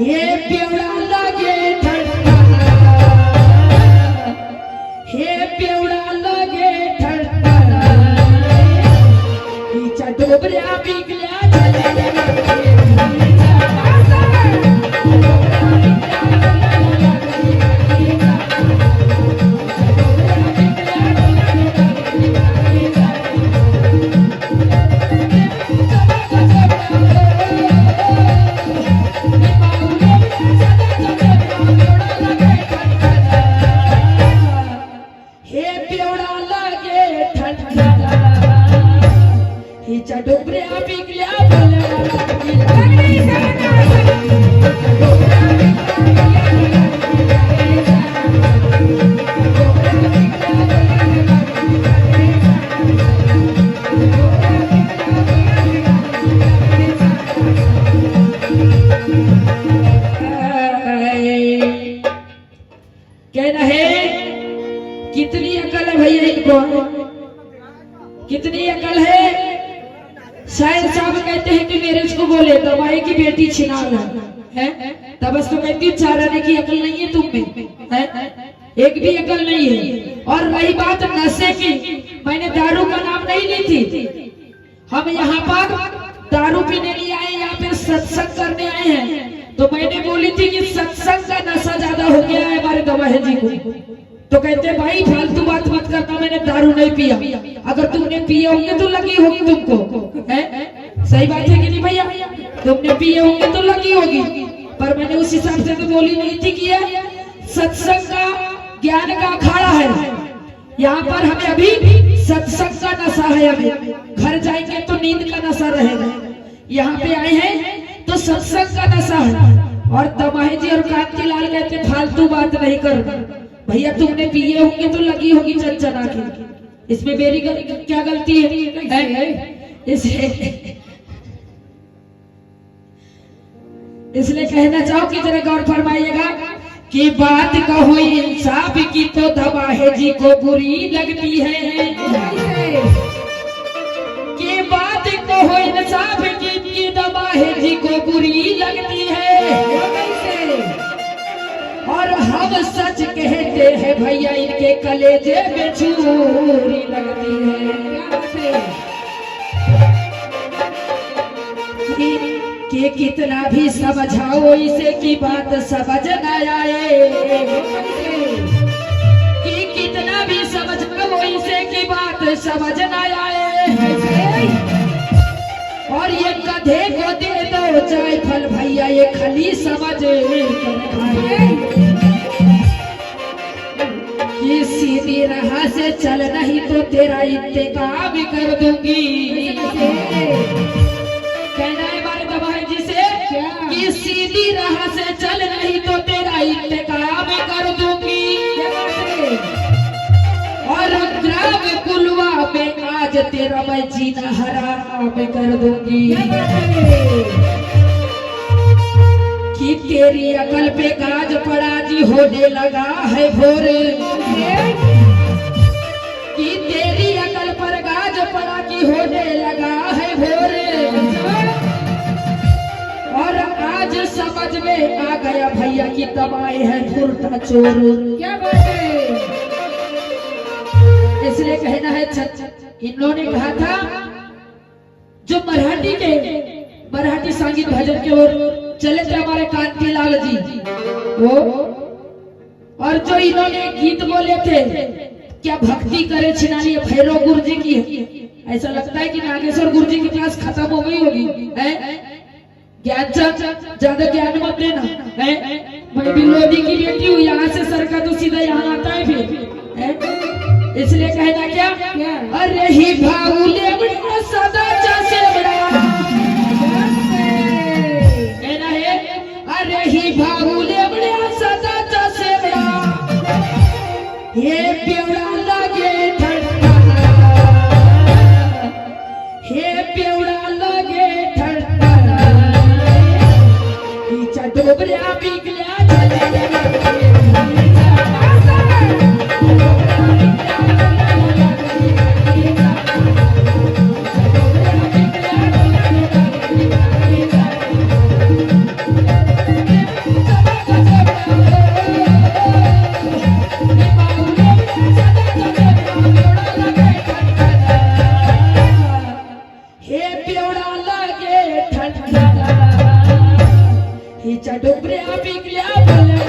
हे पिवळा लागे ठंडा, हे पिवळा लागे ठंडा, हिच्या डोबऱ्या बिगल्या झाल्या हिच्या डोबऱ्या बिगल्या कहना है कितनी अकल है भैया इनको, कितनी अकल है। शायद साहब कहते हैं कि मेरे को बोले दवाई की बेटी छिनार है, तब उसको कहती हूँ चाराने की अकल नहीं है तुम में, है एक भी अकल नहीं है। और रही बात नशे की, मैंने दारू का नाम नहीं ली थी। हम यहाँ पर दारू पीने नहीं आए, यहाँ पे सत्संग करने आए हैं। तो मैंने बोली थी कि सत्संग का नशा ज्यादा हो गया है हमारे दवाहे जी को। तो कहते भाई फालतू बात मत करना, मैंने दारू नहीं पिया। अगर तुमने पिए होंगे तो लगी होगी तुमको, है सही बात है कि नहीं भैया? तुमने पिए होंगे तो लगी होगी, पर मैंने उस हिसाब से तो बोली नहीं थी कि सत्संग का ज्ञान का अखाड़ा है। यहाँ पर हमें अभी सत्संग का नशा है, अभी घर जाएंगे तो नींद का नशा रहेगा। यहाँ पे आए हैं तो सत्संग का नशा है। और दमाही जी और कांति लाल कहते फालतू बात नहीं कर भैया, तुमने पिए होंगे तो लगी होगी चंचना की। इसमें मेरी क्या गलती है? इसलिए कहना चाहो कि जरा गौर फरमाइएगा कि बात कहो इंसाफ की तो दमाही जी को बुरी लगती है, कि बात कहो इंसाफ की दमाही जी को बुरी लगती है। और हम सच कहते हैं भैया, इनके कलेजे में छुरी लगती है। कि कितना भी समझाओ इसे की बात समझ न आए, कि कितना भी समझाओ इसे की बात समझ न आए। और ये गधे को दे दो चाय फल भैया, ये खली समझ ये सीधी राह से चल नहीं तो तेरा इंतकाम कर दूंगी। कहना है हमारे दमाही जी से कि सीधी राह से चल नहीं तो तेरा इंतकाम कर दूंगी। और ग्राम कुलवा में आज तेरा मैं जीना हराम कर दूंगी। कि तेरी अकल पे गाज पड़ा जी होने लगा है भोर, कि तेरी अकल पर गाज पड़ा कि होने लगा है भोर। और आज समझ में आ गया भैया कि दबाए है फुर्ता चोर। क्या बात है? इसलिए कहना है इन्होंने कहा था जो मराठी संगीत भजन के ओर चले थे हमारे कांति लाल जी वो, और जो इन्होंने गीत बोले थे क्या भक्ति करे छिनाली भैरव गुरु जी की। ऐसा लगता है कि नागेश्वर गुरु जी की क्लास खत्म हो गई होगी, ज्ञान ज्यादा ज्ञान मत देना है। मैं बिलोदी की बेटी हूँ, यहाँ से सरका तो सीधा यहाँ आता है फिर। इसलिए कहना क्या, अरे ही भावुले बड़ा सदा से बड़ा, कहना है अरे ही भावुले बड़ा सदा से बड़ा, हे पिवळा लागे ठंडा, हे पिवळा लागे ठंडा, हिच्या डोबऱ्या बिगल्या झाल्या। नीचा डुबरिया बिगलिया बोले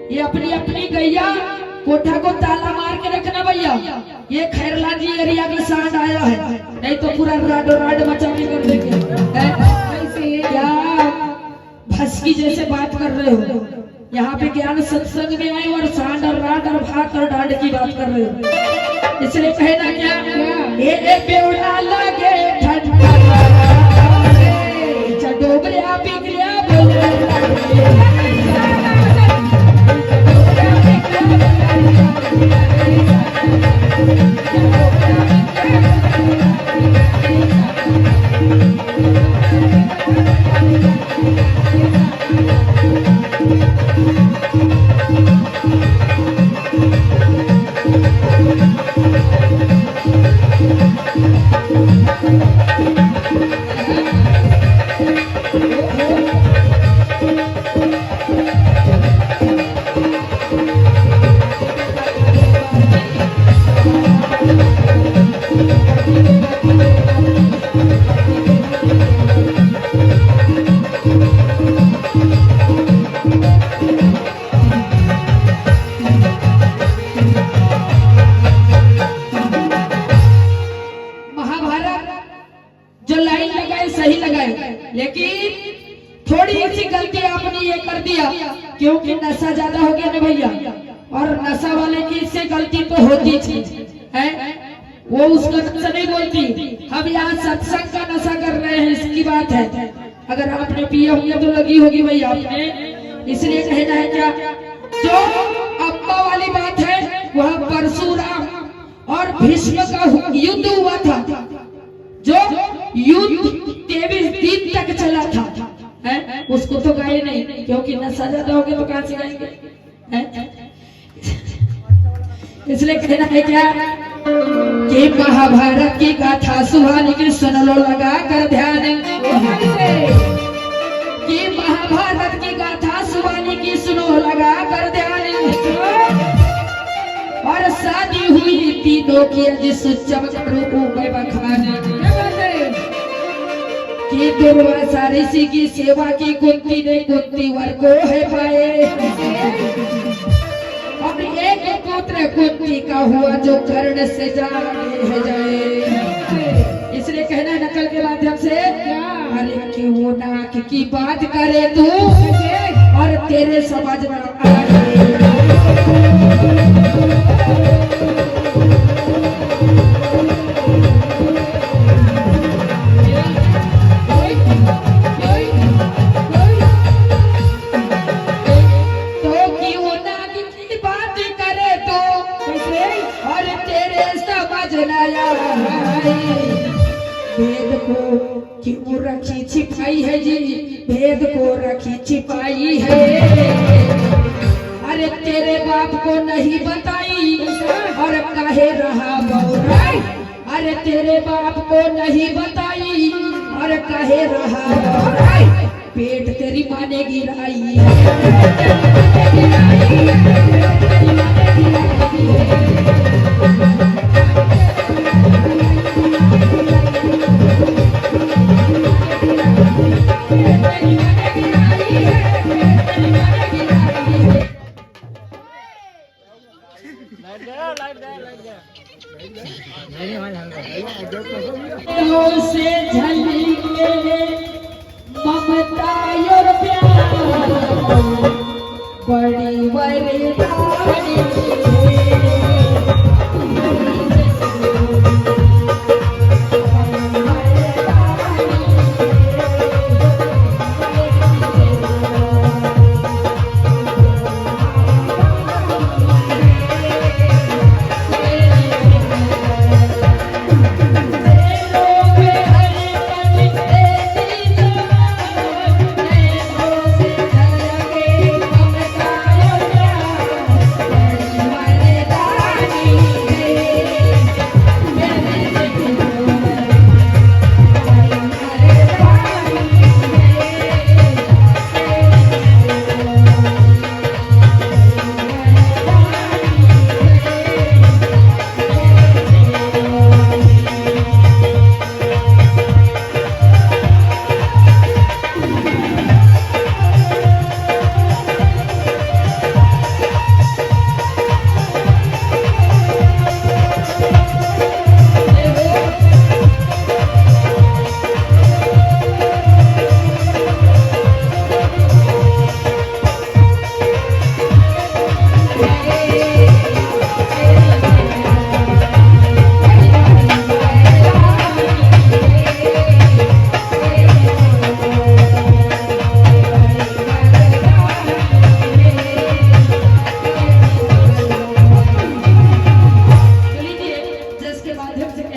ये अपनी अपनी गैया कोठा को ताला मार के रखना भैया। ये खैरलाल जी एरिया की सांड आया है, नहीं तो पूरा राडो राड मचा के कर देंगे। क्या भस्की जैसे बात कर रहे हो? यहाँ पे ज्ञान सत्संग में आए और सांड और राड और भात और डांड की बात कर रहे हो। इसलिए कहना क्या ये बेवड़ा लगे ठंडा डोबरिया बिगलिया बोले क्योंकि नशा ज्यादा हो गया ना भैया, और नशा वाले की इससे गलती तो होती थी है, वो उसका नशा नहीं बोलती। हम यहाँ सत्संग का नशा कर रहे हैं, इसकी बात है। अगर आपने पिए होंगे तो लगी होगी भैया आपने। इसलिए कहना है क्या, जो अब्बा वाली बात है वह परशुराम और भीष्म का युद्ध हुआ था, जो युद्ध 23 दिन तक चला था है? उसको तो गाए नहीं, क्योंकि नशा ज्यादा हो गया तो कहां से गाएंगे? इसलिए कहना है क्या कि महाभारत की गाथा सुहानी की सुन लो लगा कर ध्यान, कि महाभारत की गाथा सुहानी की सुनो लगा कर ध्यान। और शादी हुई तीनों की जिस चमक रूपों में बखान, कि दुर्वासा ऋषि की सेवा की कुंती ने कुंती वर को है पाए, और एक पुत्र कुंती का हुआ जो कर्ण से जाए। इसलिए कहना है नकल के माध्यम से, अरे क्यों वो नाक की बात करे तू और तेरे समझ में आए। भेद को क्यों रखी छिपाई है जी, भेद को रखी छिपाई है। अरे तेरे बाप को नहीं बताई और कहे रहा बौराई, अरे तेरे बाप को नहीं बताई और कहे रहा बौराई, पेट तेरी माने गिराई है। से झलके ममता बड़ी वरदानी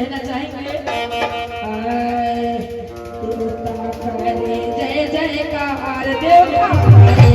कहना चाहेंगे जय जयकार देव